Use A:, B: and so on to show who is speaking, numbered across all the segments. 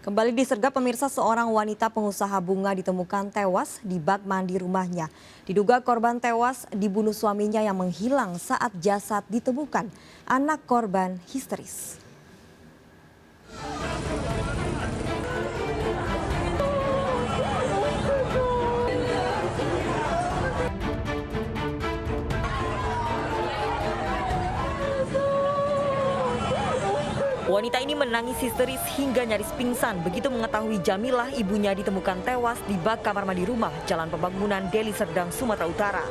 A: Kembali disergap pemirsa, seorang wanita pengusaha bunga ditemukan tewas di bak mandi rumahnya. Diduga korban tewas dibunuh suaminya yang menghilang saat jasad ditemukan. Anak korban histeris. Wanita ini menangis histeris hingga nyaris pingsan begitu mengetahui Jamilah, ibunya, ditemukan tewas di bak kamar mandi rumah Jalan Pembangunan, Deli Serdang, Sumatera Utara.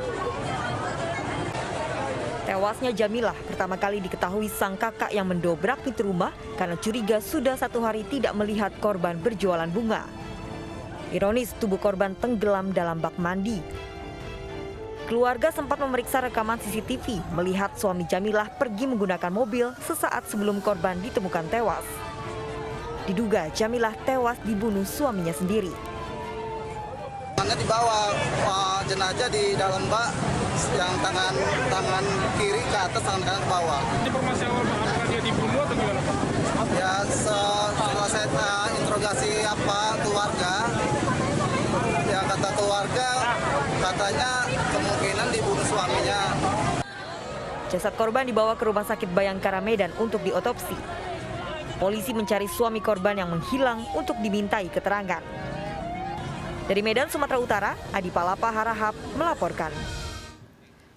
A: Tewasnya Jamilah pertama kali diketahui sang kakak yang mendobrak pintu rumah karena curiga sudah 1 hari tidak melihat korban berjualan bunga. Ironis, tubuh korban tenggelam dalam bak mandi. Keluarga sempat memeriksa rekaman CCTV melihat suami Jamilah pergi menggunakan mobil sesaat sebelum korban ditemukan tewas. Diduga Jamilah tewas dibunuh suaminya sendiri.
B: Dibawa jenazah di dalam bak yang tangan kiri ke atas, tangan kanan ke bawah.
C: Informasi awal apakah dia dibunuh atau gimana Pak?
B: Ya, setelah saya interogasi keluarga, ya kata keluarga katanya kemungkinan dibunuh suaminya.
A: Jasad korban dibawa ke Rumah Sakit Bayangkara Medan untuk diotopsi. Polisi mencari suami korban yang menghilang untuk dimintai keterangan. Dari Medan, Sumatera Utara, Adi Palapa Harahap melaporkan.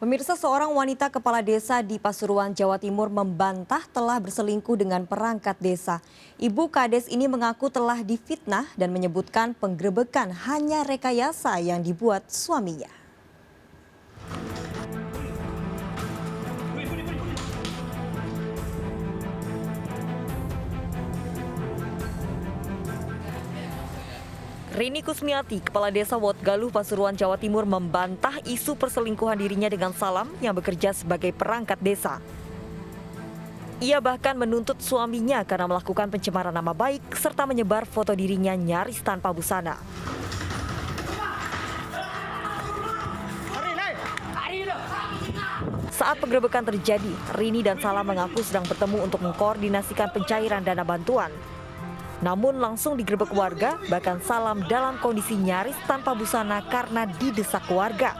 A: Pemirsa, seorang wanita kepala desa di Pasuruan, Jawa Timur membantah telah berselingkuh dengan perangkat desa. Ibu Kades ini mengaku telah difitnah dan menyebutkan penggerebekan hanya rekayasa yang dibuat suaminya. Rini Kusmiati, Kepala Desa Wotgaluh, Pasuruan, Jawa Timur, membantah isu perselingkuhan dirinya dengan Salam yang bekerja sebagai perangkat desa. Ia bahkan menuntut suaminya karena melakukan pencemaran nama baik serta menyebar foto dirinya nyaris tanpa busana. Saat penggerebekan terjadi, Rini dan Salam mengaku sedang bertemu untuk mengkoordinasikan pencairan dana bantuan. Namun langsung digerebek warga, bahkan Salam dalam kondisi nyaris tanpa busana karena didesak warga.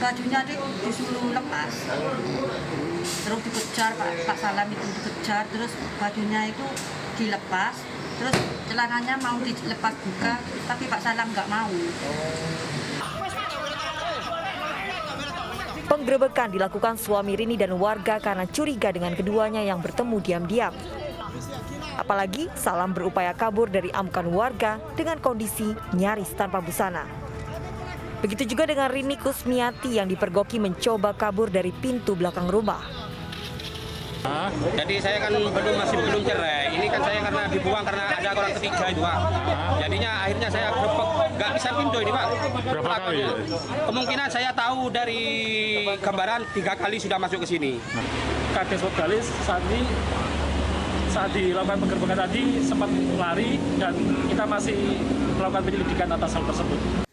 D: Bajunya disuruh lepas, terus dikejar, Pak Salam itu dikejar, terus bajunya itu dilepas, terus celananya mau dilepas juga, tapi Pak Salam nggak mau.
A: Penggerebekan dilakukan suami Rini dan warga karena curiga dengan keduanya yang bertemu diam-diam. Apalagi Salam berupaya kabur dari amukan warga dengan kondisi nyaris tanpa busana. Begitu juga dengan Rini Kusmiati yang dipergoki mencoba kabur dari pintu belakang rumah.
E: Jadi saya kan masih belum cerai. Ini kan saya karena dibuang karena ada orang ketiga itu Pak. Jadinya akhirnya saya grebek, nggak bisa pintu ini Pak.
C: Berapa kali?
E: Kemungkinan saya tahu dari gambaran 3 kali sudah masuk ke sini.
C: Kades Wotgalis saat dilakukan penggerbekan tadi sempat lari dan kita masih melakukan penyelidikan atas hal tersebut.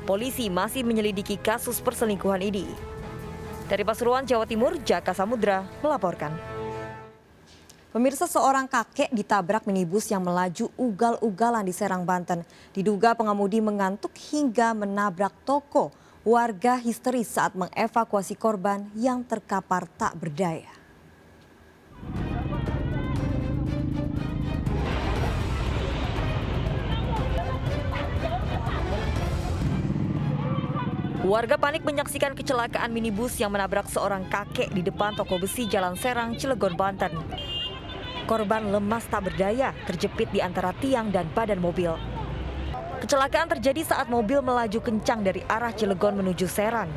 A: Polisi masih menyelidiki kasus perselingkuhan ini. Dari Pasuruan, Jawa Timur, Jaka Samudra melaporkan. Pemirsa, seorang kakek ditabrak minibus yang melaju ugal-ugalan di Serang, Banten. Diduga pengemudi mengantuk hingga menabrak toko. Warga histeris saat mengevakuasi korban yang terkapar tak berdaya. Warga panik menyaksikan kecelakaan minibus yang menabrak seorang kakek di depan toko besi Jalan Serang, Cilegon, Banten. Korban lemas tak berdaya, terjepit di antara tiang dan badan mobil. Kecelakaan terjadi saat mobil melaju kencang dari arah Cilegon menuju Serang.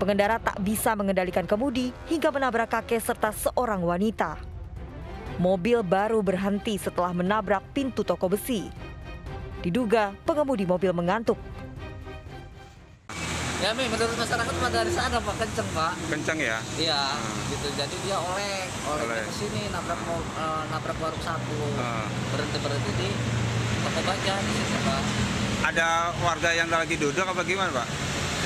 A: Pengendara tak bisa mengendalikan kemudi hingga menabrak kakek serta seorang wanita. Mobil baru berhenti setelah menabrak pintu toko besi. Diduga pengemudi mobil mengantuk.
F: Ya menurut masyarakat pada dari sana Pak, kenceng Pak.
E: Kencang ya?
F: Iya, gitu. Jadi dia oleh ke sini nabrak warung satu. Berhenti di toko baca di sini Pak.
E: Ada warga yang lagi duduk apa gimana Pak?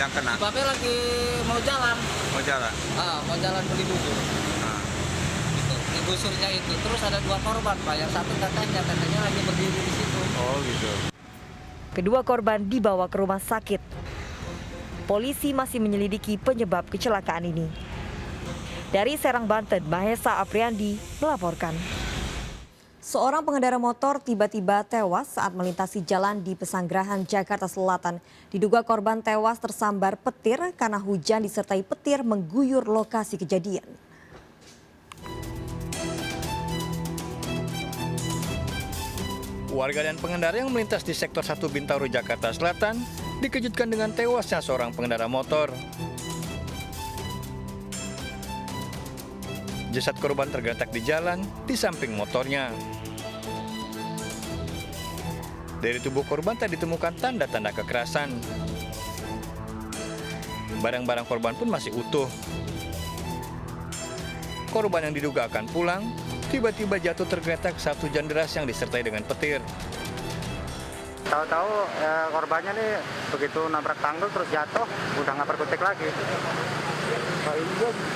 E: Yang kena?
F: Bapak lagi mau jalan.
E: Mau jalan?
F: Mau jalan beli bubur. Gitu. gusurnya itu. Terus ada 2 korban, Pak. Yang satu katanya lagi berdiri di situ.
G: Oh gitu.
A: Kedua korban dibawa ke rumah sakit. Polisi masih menyelidiki penyebab kecelakaan ini. Dari Serang, Banten, Mahesa Apriandi melaporkan. Seorang pengendara motor tiba-tiba tewas saat melintasi jalan di Pesanggerahan, Jakarta Selatan. Diduga korban tewas tersambar petir karena hujan disertai petir mengguyur lokasi kejadian.
G: Warga dan pengendara yang melintas di sektor 1 Bintaro, Jakarta Selatan dikejutkan dengan tewasnya seorang pengendara motor. Jasad korban tergeletak di jalan di samping motornya. Dari tubuh korban tak ditemukan tanda-tanda kekerasan. Barang-barang korban pun masih utuh. Korban yang diduga akan pulang tiba-tiba jatuh tergeletak saat hujan deras yang disertai dengan petir.
H: Tahu-tahu korbannya nih begitu nabrak tanggul terus jatuh, udah nggak berkutik lagi. Pak, ini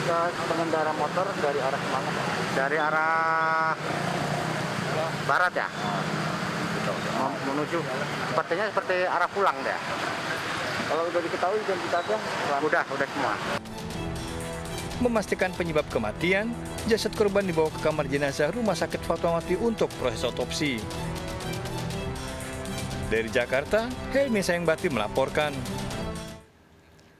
H: dia pengendara motor dari arah mana? Dari arah barat ya? Menuju, sepertinya seperti arah pulang deh. Kalau udah diketahui identitasnya? Udah semua.
G: Memastikan penyebab kematian, jasad korban dibawa ke kamar jenazah Rumah Sakit Fatmawati untuk proses otopsi. Dari Jakarta, Helmi Sayangbati melaporkan.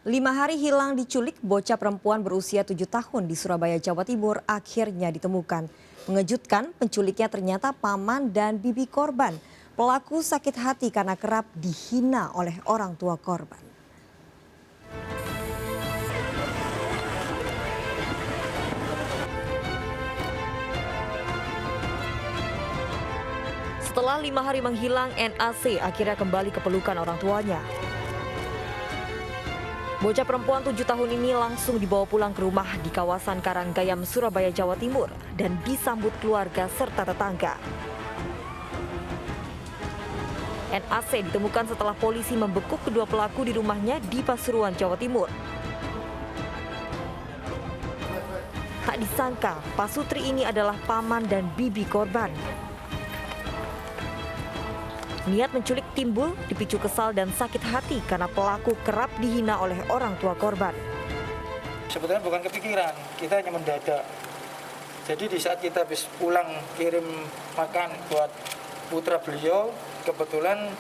A: 5 hari hilang diculik, bocah perempuan berusia 7 tahun di Surabaya, Jawa Timur akhirnya ditemukan. Mengejutkan, penculiknya ternyata paman dan bibi korban. Pelaku sakit hati karena kerap dihina oleh orang tua korban. Setelah 5 hari menghilang, NAC akhirnya kembali ke pelukan orang tuanya. Bocah perempuan 7 tahun ini langsung dibawa pulang ke rumah di kawasan Karanggayam, Surabaya, Jawa Timur dan disambut keluarga serta tetangga. NAC ditemukan setelah polisi membekuk kedua pelaku di rumahnya di Pasuruan, Jawa Timur. Tak disangka, Pak Sutri ini adalah paman dan bibi korban. Niat menculik timbul dipicu kesal dan sakit hati karena pelaku kerap dihina oleh orang tua korban.
I: Sebetulnya bukan kepikiran, kita hanya mendadak. Jadi di saat kita habis pulang kirim makan buat putra beliau, kebetulan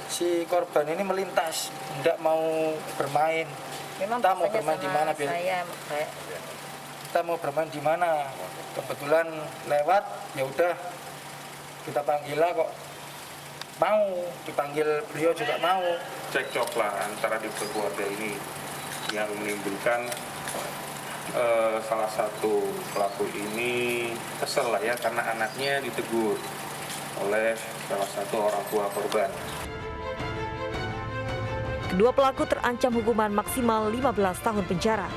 I: si korban ini melintas, tidak mau bermain.
D: Memang
I: kita mau bermain di mana? Kita mau bermain di mana? Kebetulan lewat, ya udah kita panggil lah kok. Mau dipanggil, beliau juga mau.
J: Cekcok lah antara di keluarga ini yang menimbulkan salah satu pelaku ini kesel lah ya karena anaknya ditegur oleh salah satu orang tua korban.
A: Kedua pelaku terancam hukuman maksimal 15 tahun penjara.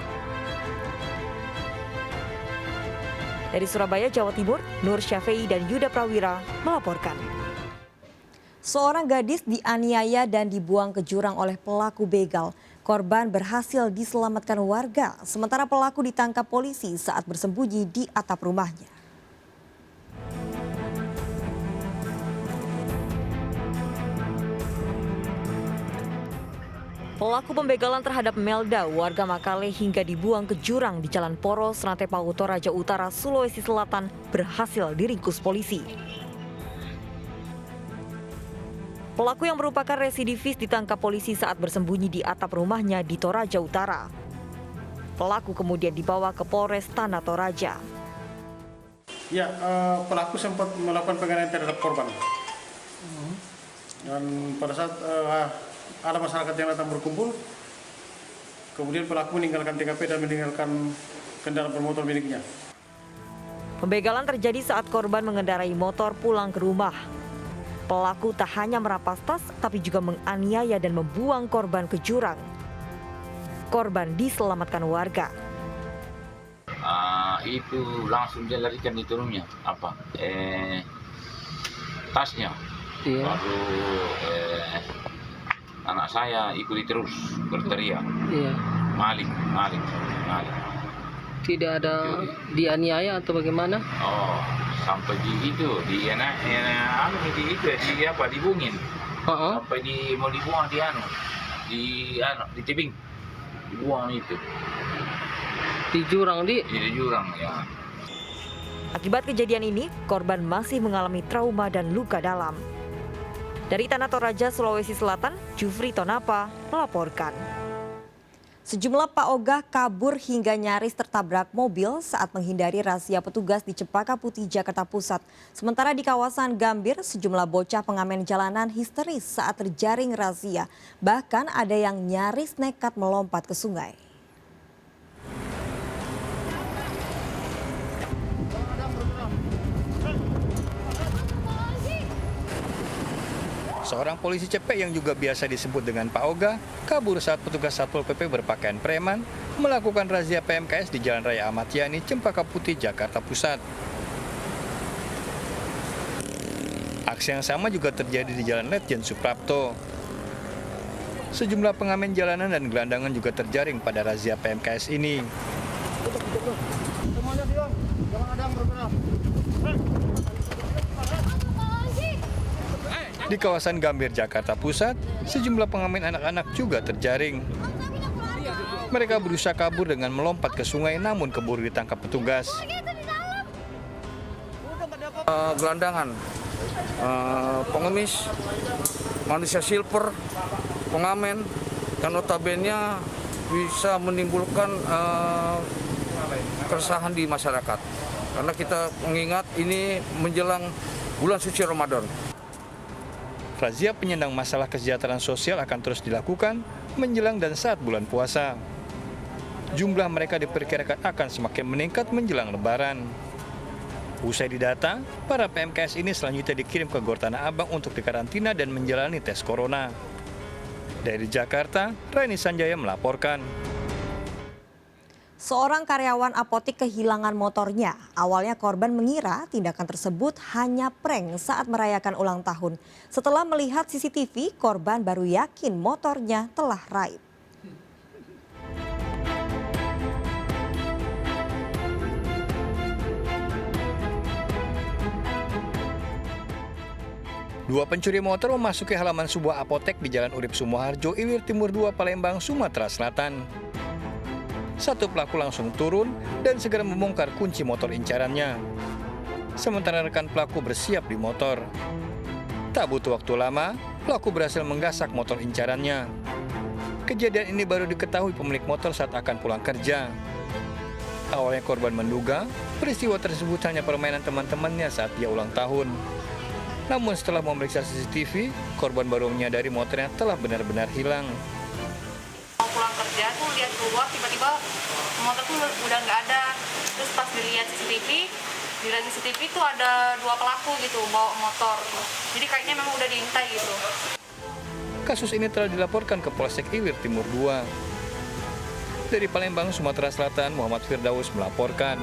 A: Dari Surabaya, Jawa Timur, Nur Syafei dan Yuda Prawira melaporkan. Seorang gadis dianiaya dan dibuang ke jurang oleh pelaku begal. Korban berhasil diselamatkan warga, sementara pelaku ditangkap polisi saat bersembunyi di atap rumahnya. Pelaku pembegalan terhadap Melda, warga Makale, hingga dibuang ke jurang di Jalan Poros, Rantepau, Toraja Utara, Sulawesi Selatan, berhasil diringkus polisi. Pelaku yang merupakan residivis ditangkap polisi saat bersembunyi di atap rumahnya di Toraja Utara. Pelaku kemudian dibawa ke Polres Tanah Toraja.
C: Ya, pelaku sempat melakukan penganiayaan terhadap korban. Dan pada saat ada masyarakat yang datang berkumpul, kemudian pelaku meninggalkan TKP dan meninggalkan kendaraan bermotor miliknya.
A: Pembegalan terjadi saat korban mengendarai motor pulang ke rumah. Pelaku tak hanya merampas tas, tapi juga menganiaya dan membuang korban ke jurang. Korban diselamatkan warga.
K: Itu langsung dia larikan itu tasnya. Iya. Lalu anak saya ikuti terus berteriak. Iya. Maling.
L: Tidak ada dianiaya atau bagaimana?
K: Oh, sampai di itu, di dibungin. Sampai mau dibuang di tebing. Dibuang itu.
L: Di jurang, Di?
K: Di jurang, ya.
A: Akibat kejadian ini, korban masih mengalami trauma dan luka dalam. Dari Tanah Toraja, Sulawesi Selatan, Jufri Tonapa melaporkan.
M: Sejumlah paoga kabur hingga nyaris tertabrak mobil saat menghindari razia petugas di Cempaka Putih, Jakarta Pusat. Sementara di kawasan Gambir, sejumlah bocah pengamen jalanan histeris saat terjaring razia. Bahkan ada yang nyaris nekat melompat ke sungai.
G: Seorang polisi cepek yang juga biasa disebut dengan Pak Oga kabur saat petugas Satpol PP berpakaian preman melakukan razia PMKS di Jalan Raya Ahmad Yani, Cempaka Putih, Jakarta Pusat. Aksi yang sama juga terjadi di Jalan Letjen Suprapto. Sejumlah pengamen jalanan dan gelandangan juga terjaring pada razia PMKS ini.
B: Semuanya diam, jangan ada yang bergerak.
G: Di kawasan Gambir, Jakarta Pusat, sejumlah pengamen anak-anak juga terjaring. Mereka berusaha kabur dengan melompat ke sungai namun keburu ditangkap petugas.
I: Gelandangan, pengemis, manusia silver, pengamen, yang notabene bisa menimbulkan keresahan di masyarakat. Karena kita mengingat ini menjelang bulan suci Ramadan.
G: Razia penyandang masalah kesejahteraan sosial akan terus dilakukan menjelang dan saat bulan puasa. Jumlah mereka diperkirakan akan semakin meningkat menjelang Lebaran. Usai didata, para PMKS ini selanjutnya dikirim ke Gor Tanah Abang untuk dikarantina dan menjalani tes corona. Dari Jakarta, Raini Sanjaya melaporkan.
M: Seorang karyawan apotik kehilangan motornya. Awalnya korban mengira tindakan tersebut hanya prank saat merayakan ulang tahun. Setelah melihat CCTV, korban baru yakin motornya telah raib.
G: Dua pencuri motor memasuki halaman sebuah apotek di Jalan Urip Sumoharjo, Ilir Timur 2, Palembang, Sumatera Selatan. Satu pelaku langsung turun dan segera membongkar kunci motor incarannya. Sementara rekan pelaku bersiap di motor. Tak butuh waktu lama, pelaku berhasil menggasak motor incarannya. Kejadian ini baru diketahui pemilik motor saat akan pulang kerja. Awalnya korban menduga peristiwa tersebut hanya permainan teman-temannya saat dia ulang tahun. Namun setelah memeriksa CCTV, korban baru menyadari motornya telah benar-benar hilang.
D: Mau pulang kerja tuh lihat keluar tiba-tiba motor tuh udah nggak ada. Terus pas dilihat CCTV tuh ada dua pelaku gitu bawa motor. Jadi kayaknya memang udah diintai gitu.
G: Kasus ini telah dilaporkan ke Polsek Ilir Timur 2. Dari Palembang, Sumatera Selatan, Muhammad Firdaus melaporkan.